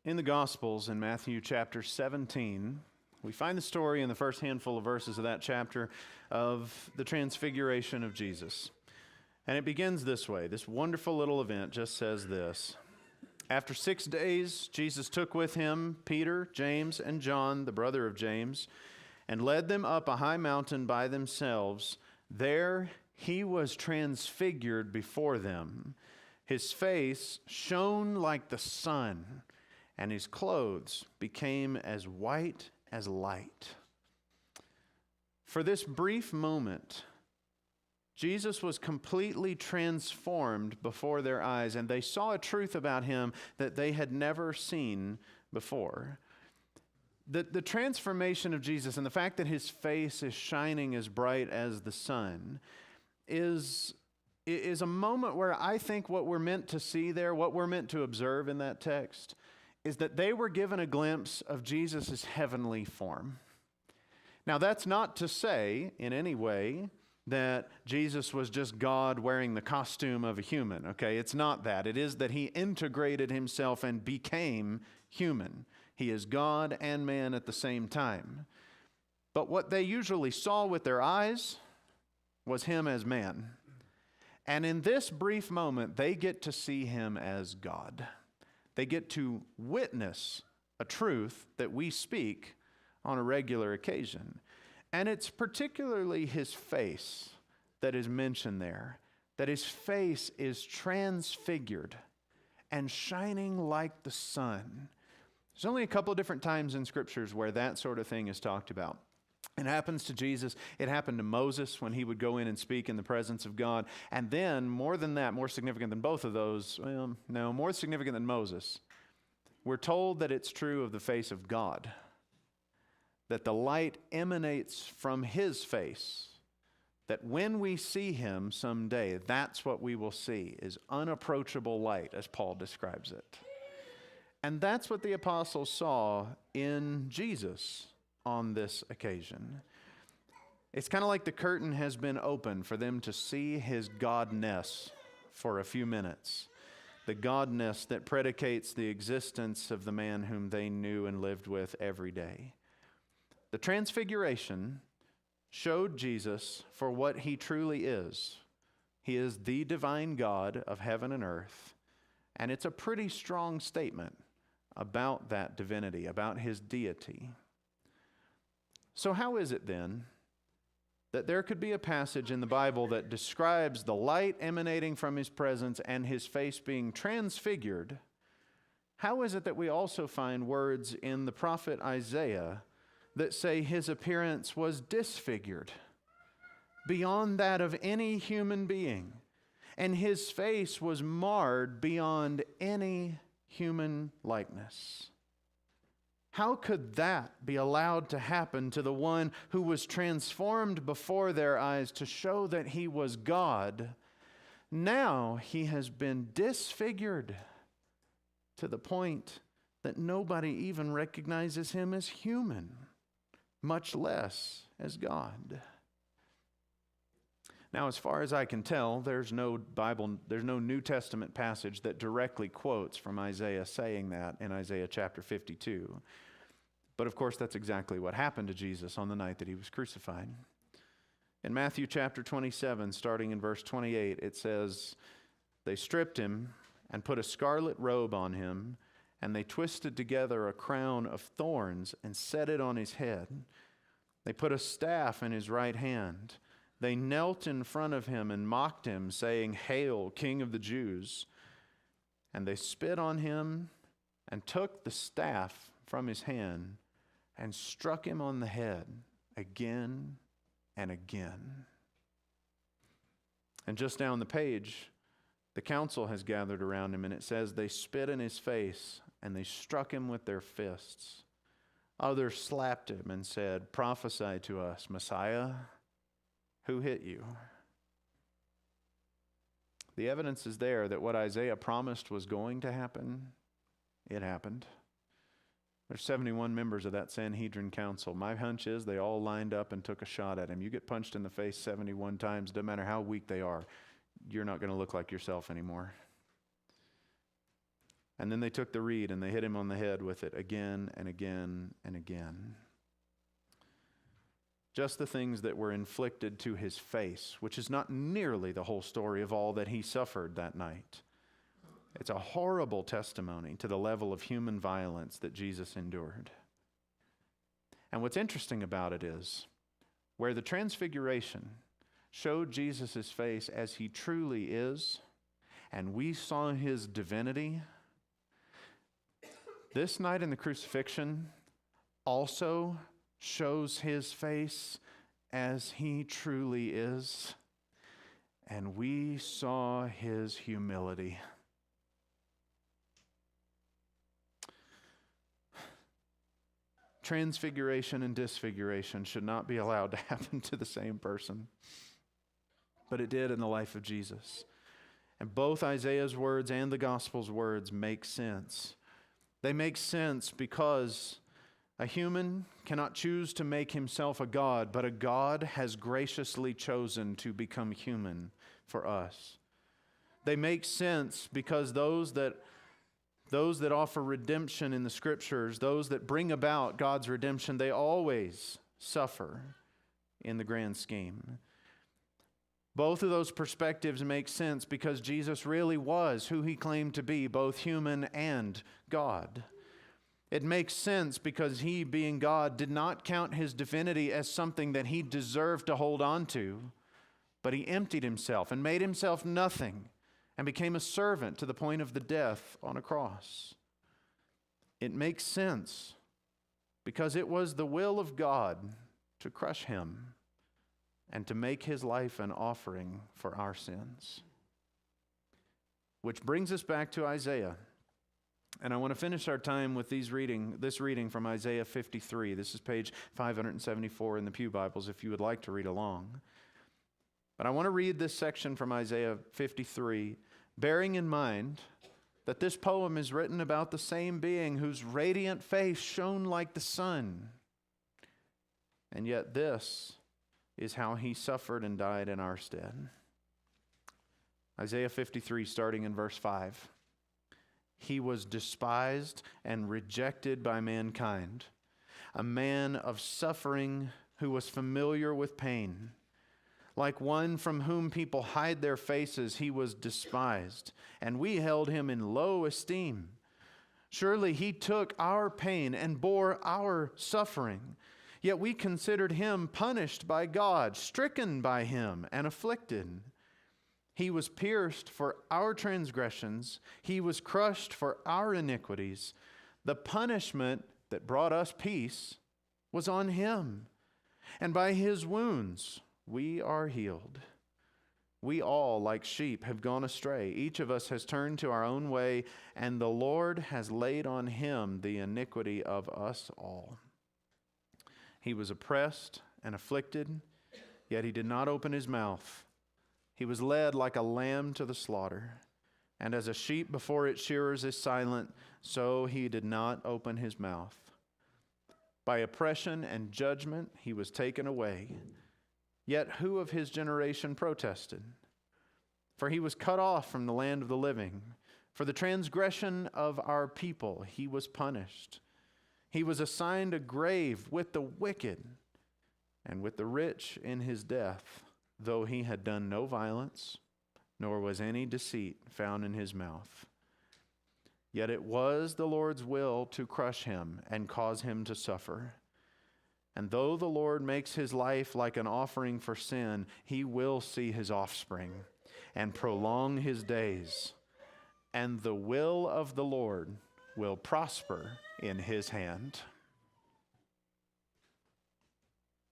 In the Gospels, in Matthew chapter 17, we find the story in the first handful of verses of that chapter of the Transfiguration of Jesus. And it begins this way. This wonderful little event just says this. After 6 days, Jesus took with him Peter, James, and John, the brother of James, and led them up a high mountain by themselves. There he was transfigured before them. His face shone like the sun, and his clothes became as white as light. For this brief moment, Jesus was completely transformed before their eyes, and they saw a truth about him that they had never seen before. The transformation of Jesus and the fact that his face is shining as bright as the sun is a moment where I think what we're meant to see there, what we're meant to observe in that text, is that they were given a glimpse of Jesus' heavenly form. Now, that's not to say in any way that Jesus was just God wearing the costume of a human, okay? It's not that. It is that he integrated himself and became human. He is God and man at the same time. But what they usually saw with their eyes was him as man. And in this brief moment, they get to see him as God. They get to witness a truth that we speak on a regular occasion. And it's particularly his face that is mentioned there, that his face is transfigured and shining like the sun. There's only a couple of different times in scriptures where that sort of thing is talked about. It happens to Jesus. It happened to Moses when he would go in and speak in the presence of God. And then, more than that, more significant than both of those, more significant than Moses, we're told that it's true of the face of God, that the light emanates from his face, that when we see him someday, that's what we will see, is unapproachable light, as Paul describes it. And that's what the apostles saw in Jesus on this occasion. It's kind of like the curtain has been opened for them to see his godness for a few minutes. The godness that predicates the existence of the man whom they knew and lived with every day. The Transfiguration showed Jesus for what he truly is. He is the divine God of heaven and earth. And it's a pretty strong statement about that divinity, about his deity. So how is it then that there could be a passage in the Bible that describes the light emanating from his presence and his face being transfigured? How is it that we also find words in the prophet Isaiah that say his appearance was disfigured beyond that of any human being, and his face was marred beyond any human likeness? How could that be allowed to happen to the one who was transformed before their eyes to show that he was God? Now he has been disfigured to the point that nobody even recognizes him as human, much less as God. Now, as far as I can tell, there's no New Testament passage that directly quotes from Isaiah saying that in Isaiah chapter 52. But of course, that's exactly what happened to Jesus on the night that he was crucified. In Matthew chapter 27, starting in verse 28, it says, "They stripped him and put a scarlet robe on him, and they twisted together a crown of thorns and set it on his head. They put a staff in his right hand. They knelt in front of him and mocked him, saying, 'Hail, King of the Jews!' And they spit on him and took the staff from his hand and struck him on the head again and again." And just down the page, the council has gathered around him, and it says they spit in his face and they struck him with their fists. Others slapped him and said, "Prophesy to us, Messiah. Who hit you?" The evidence is there that what Isaiah promised was going to happen, it happened. There's 71 members of that Sanhedrin council. My hunch is they all lined up and took a shot at him. You get punched in the face 71 times, doesn't matter how weak they are, you're not going to look like yourself anymore. And then they took the reed and they hit him on the head with it again and again and again. Just the things that were inflicted to his face, which is not nearly the whole story of all that he suffered that night. It's a horrible testimony to the level of human violence that Jesus endured. And what's interesting about it is, where the Transfiguration showed Jesus' face as he truly is, and we saw his divinity, this night in the crucifixion also shows his face as he truly is, and we saw his humility. Transfiguration and disfiguration should not be allowed to happen to the same person, but it did in the life of Jesus. And both Isaiah's words and the Gospel's words make sense. They make sense because a human cannot choose to make himself a God, but a God has graciously chosen to become human for us. They make sense because those that offer redemption in the Scriptures, those that bring about God's redemption, they always suffer in the grand scheme. Both of those perspectives make sense because Jesus really was who he claimed to be, both human and God. It makes sense because he, being God, did not count his divinity as something that he deserved to hold on to, but he emptied himself and made himself nothing and became a servant to the point of the death on a cross. It makes sense because it was the will of God to crush him and to make his life an offering for our sins. Which brings us back to Isaiah. And I want to finish our time with this reading from Isaiah 53. This is page 574 in the Pew Bibles if you would like to read along. But I want to read this section from Isaiah 53, bearing in mind that this poem is written about the same being whose radiant face shone like the sun. And yet this is how he suffered and died in our stead. Isaiah 53, starting in verse 5. He was despised and rejected by mankind, a man of suffering who was familiar with pain. Like one from whom people hide their faces, he was despised, and we held him in low esteem. Surely he took our pain and bore our suffering, yet we considered him punished by God, stricken by him, and afflicted. He was pierced for our transgressions. He was crushed for our iniquities. The punishment that brought us peace was on him, and by his wounds we are healed. We all, like sheep, have gone astray. Each of us has turned to our own way, and the Lord has laid on him the iniquity of us all. He was oppressed and afflicted, yet he did not open his mouth. He was led like a lamb to the slaughter, and as a sheep before its shearers is silent, so he did not open his mouth. By oppression and judgment he was taken away. Yet who of his generation protested? For he was cut off from the land of the living. For the transgression of our people he was punished. He was assigned a grave with the wicked and with the rich in his death, though he had done no violence, nor was any deceit found in his mouth. Yet it was the Lord's will to crush him and cause him to suffer. And though the Lord makes his life like an offering for sin, he will see his offspring and prolong his days. And the will of the Lord will prosper in his hand.